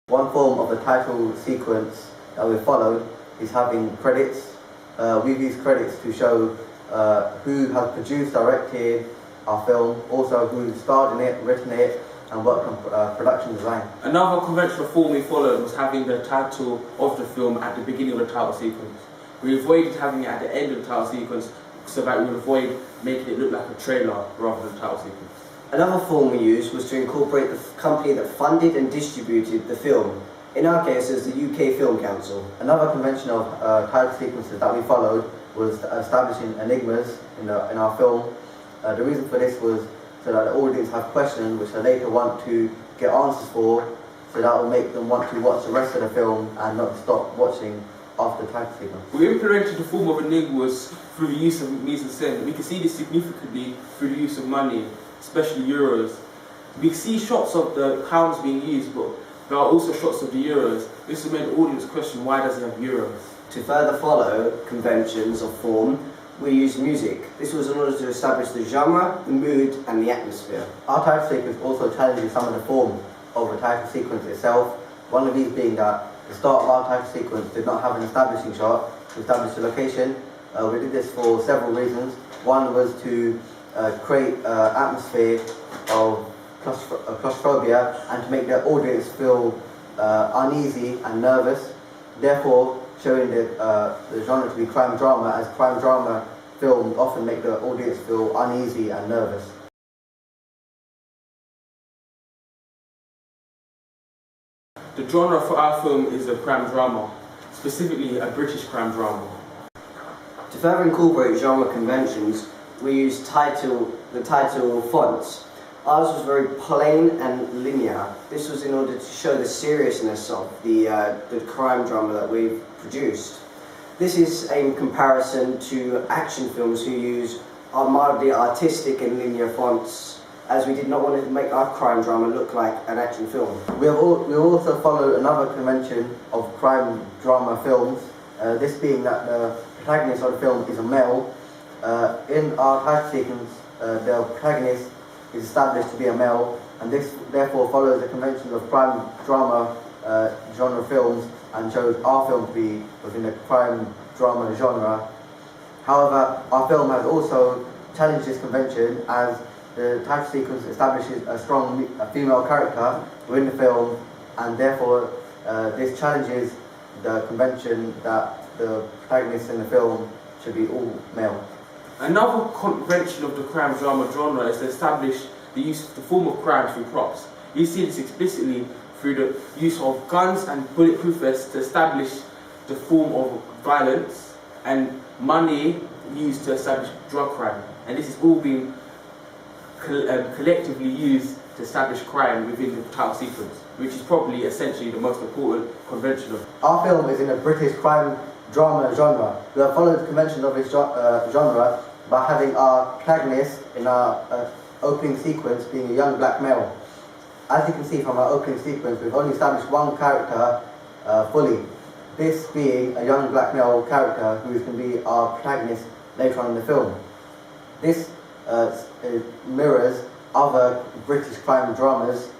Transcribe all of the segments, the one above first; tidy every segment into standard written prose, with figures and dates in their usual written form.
One form of the title sequence that we followed is having credits. We've used credits to show who has produced, directed our film, also who starred in it, written it, and worked on production design. Another conventional form we followed was having the title of the film at the beginning of the title sequence. We avoided having it at the end of the title sequence so that we would avoid making it look like a trailer rather than a title sequence. Another form we used was to incorporate the company that funded and distributed the film. In our case, it was the UK Film Council. Another convention of title sequences that we followed was establishing enigmas in our film. The reason for this was so that the audience have questions which they later want to get answers for, so that will make them want to watch the rest of the film and not stop watching after the title sequence. We implemented the form of enigmas through the use of mise-en-scène. We can see this significantly through the use of money, especially euros. We see shots of the pounds being used, but there are also shots of the euros. This has made the audience question, why does he have euros? To further follow conventions of form, we used music. This was in order to establish the genre, the mood, and the atmosphere. Our title sequence also challenges some of the form of the title sequence itself. One of these being that the start of our title sequence did not have an establishing shot to establish the location. We did this for several reasons. One was to create an atmosphere of claustrophobia and to make the audience feel uneasy and nervous, therefore showing the genre to be crime drama, as crime drama films often make the audience feel uneasy and nervous. The genre for our film is a crime drama, specifically a British crime drama. To further incorporate genre conventions, we used the title fonts. Ours was very plain and linear. This was in order to show the seriousness of the crime drama that we've produced. This is in comparison to action films who use mildly artistic and linear fonts, as we did not want to make our crime drama look like an action film. We also follow another convention of crime drama films, this being that the protagonist of the film is a male. In our title sequence, the protagonist is established to be a male, and this therefore follows the conventions of crime drama genre films and shows our film to be within the crime drama genre. However, our film has also challenged this convention, as the title sequence establishes a strong female character within the film, and therefore this challenges the convention that the protagonists in the film should be all male. Another convention of the crime drama genre is to establish the form of crime through props. You see this explicitly through the use of guns and bulletproof vests to establish the form of violence, and money used to establish drug crime. And this is all being collectively used to establish crime within the title sequence, which is probably essentially the most important convention of. Our film is in a British crime drama genre. We have followed the convention of this genre by having our protagonist in our opening sequence being a young black male. As you can see from our opening sequence, we've only established one character fully, this being a young black male character who is going to be our protagonist later on in the film. This mirrors other British crime dramas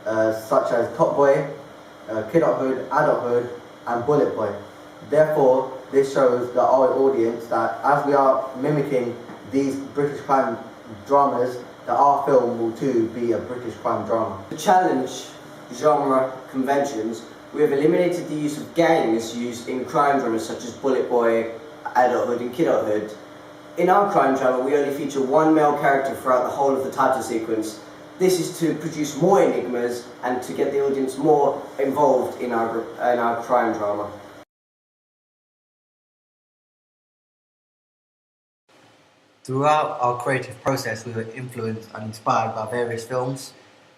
such as Top Boy, Kidulthood, Adulthood, and Bullet Boy. Therefore, this shows our audience that as we are mimicking these British crime dramas, that our film will too be a British crime drama. To challenge genre conventions, we have eliminated the use of gangs used in crime dramas such as Bullet Boy, Adulthood, and Kidulthood. In our crime drama, we only feature one male character throughout the whole of the title sequence. This is to produce more enigmas and to get the audience more involved in our crime drama. Throughout our creative process, we were influenced and inspired by various films.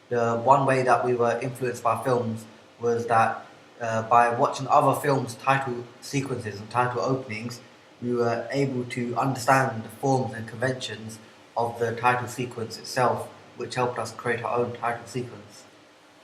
The one way that we were influenced by films was that by watching other films' title sequences and title openings, we were able to understand the forms and conventions of the title sequence itself, which helped us create our own title sequence.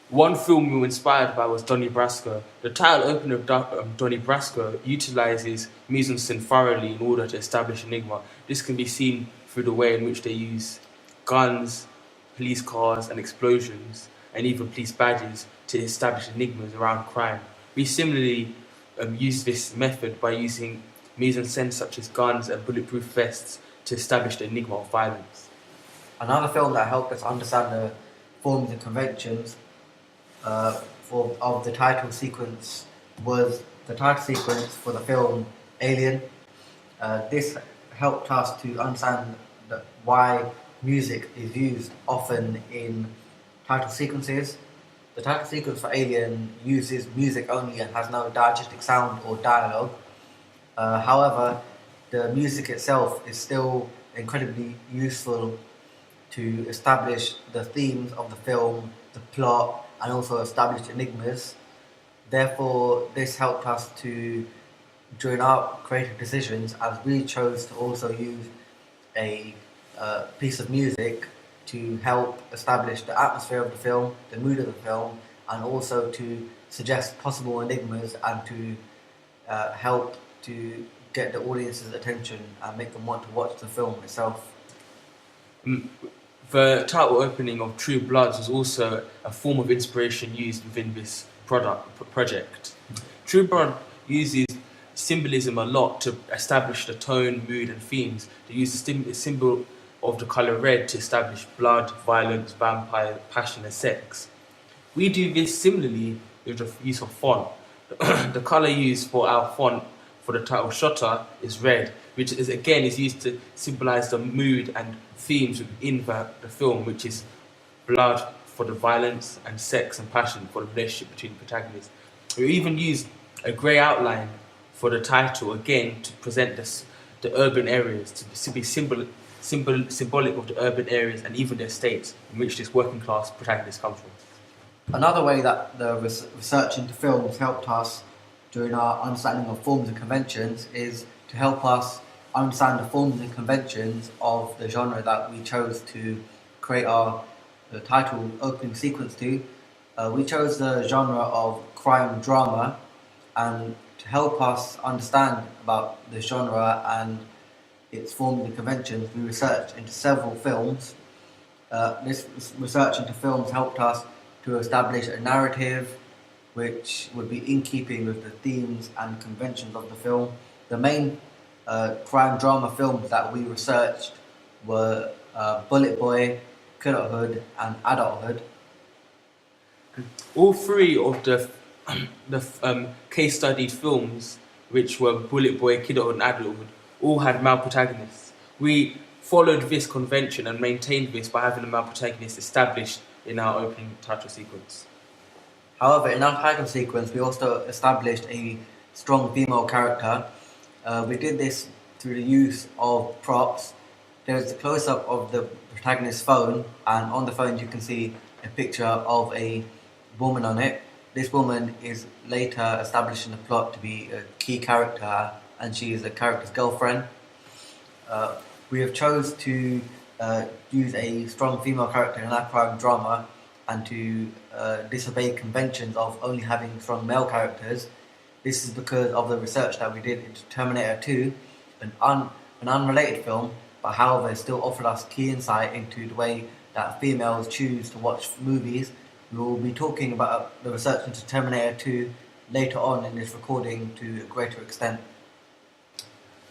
One film we were inspired by was Donnie Brasco. The title opener of Donnie Brasco utilises mise-en-scène thoroughly in order to establish enigma. This can be seen through the way in which they use guns, police cars and explosions. and even police badges to establish enigmas around crime. We similarly use this method by using mise-en-scène such as guns and bulletproof vests to establish the enigma of violence. Another film that helped us understand the forms and conventions of the title sequence was the title sequence for the film Alien. This helped us to understand why music is used often in title sequences. The title sequence for Alien uses music only and has no diegetic sound or dialogue. However, the music itself is still incredibly useful to establish the themes of the film, the plot, and also establish enigmas. Therefore, this helped us to, during our creative decisions, as we chose to also use a piece of music to help establish the atmosphere of the film, the mood of the film, and also to suggest possible enigmas and to help to get the audience's attention and make them want to watch the film itself. The title opening of True Bloods was also a form of inspiration used within this project. True Blood uses symbolism a lot to establish the tone, mood, and themes. They use the symbol of the colour red to establish blood, violence, vampire, passion, and sex. We do this similarly with the use of font. The colour used for our font for the title Shutter is red, which is used to symbolise the mood and themes within the film, which is blood for the violence and sex and passion for the relationship between the protagonists. We even use a grey outline for the title, again to present the urban areas, to be symbolic of the urban areas and even the estates in which this working class protagonist comes from. Another way that the research into films helped us during our understanding of forms and conventions is to help us understand the forms and conventions of the genre that we chose to create the title opening sequence to. We chose the genre of crime drama, and to help us understand about the genre and its forms and conventions, we researched into several films. This research into films helped us to establish a narrative which would be in keeping with the themes and conventions of the film. The main crime drama films that we researched were Bullet Boy, Kidulthood, and Adulthood. All three of the case studied films, which were Bullet Boy, Kidulthood, and Adulthood, all had male protagonists. We followed this convention and maintained this by having a male protagonist established in our opening title sequence. However, in our title sequence, we also established a strong female character. We did this through the use of props. There's a close-up of the protagonist's phone, and on the phone you can see a picture of a woman on it. This woman is later established in the plot to be a key character, and she is the character's girlfriend. We have chose to use a strong female character in our crime drama and to disobey conventions of only having strong male characters. This is because of the research that we did into Terminator 2, an unrelated film, but however it still offered us key insight into the way that females choose to watch movies. We will be talking about the research into Terminator 2 later on in this recording to a greater extent.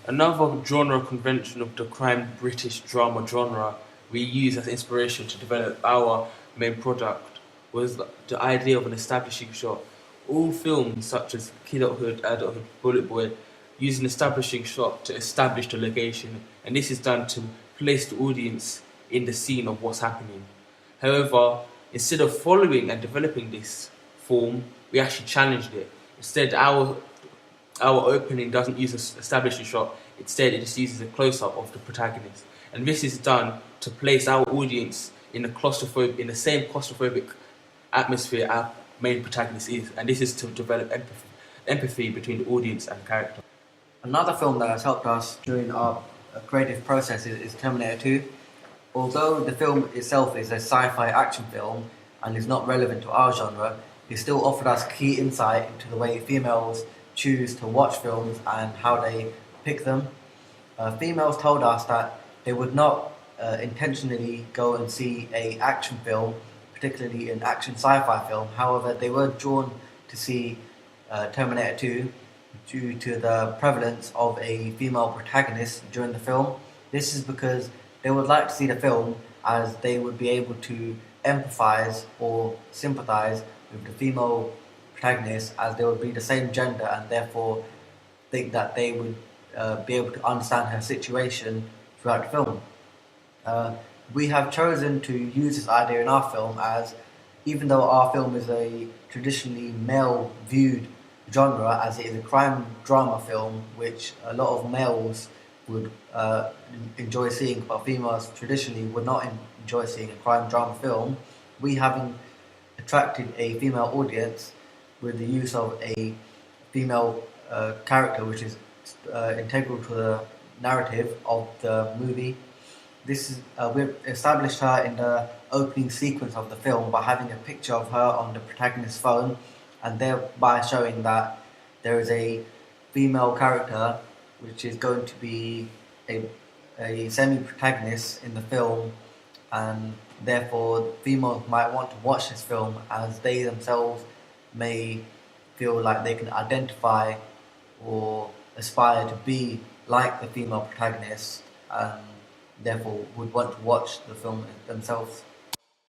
Another genre convention of the crime British drama genre we use as inspiration to develop our main product was the idea of an establishing shot. All films such as Kidulthood, Adulthood, Bullet Boy use an establishing shot to establish the location, and this is done to place the audience in the scene of what's happening. However, instead of following and developing this form, we actually challenged it. Instead, our opening doesn't use an establishing shot. Instead, it just uses a close-up of the protagonist, and this is done to place our audience in the same claustrophobic atmosphere our main protagonist is, and this is to develop empathy between the audience and character. Another film that has helped us during our creative process is Terminator 2. Although the film itself is a sci-fi action film and is not relevant to our genre, it still offered us key insight into the way females choose to watch films and how they pick them. Females told us that they would not intentionally go and see an action film particularly in action sci-fi film. However, they were drawn to see Terminator 2 due to the prevalence of a female protagonist during the film. This is because they would like to see the film as they would be able to empathize or sympathize with the female protagonist, as they would be the same gender and therefore think that they would be able to understand her situation throughout the film. We have chosen to use this idea in our film, as even though our film is a traditionally male viewed genre, as it is a crime drama film which a lot of males would enjoy seeing, but females traditionally would not enjoy seeing a crime drama film, we have attracted a female audience with the use of a female character which is integral to the narrative of the movie. This is we've established her in the opening sequence of the film by having a picture of her on the protagonist's phone, and thereby showing that there is a female character which is going to be a semi-protagonist in the film, and therefore females might want to watch this film as they themselves may feel like they can identify or aspire to be like the female protagonist, and therefore would want to watch the film themselves.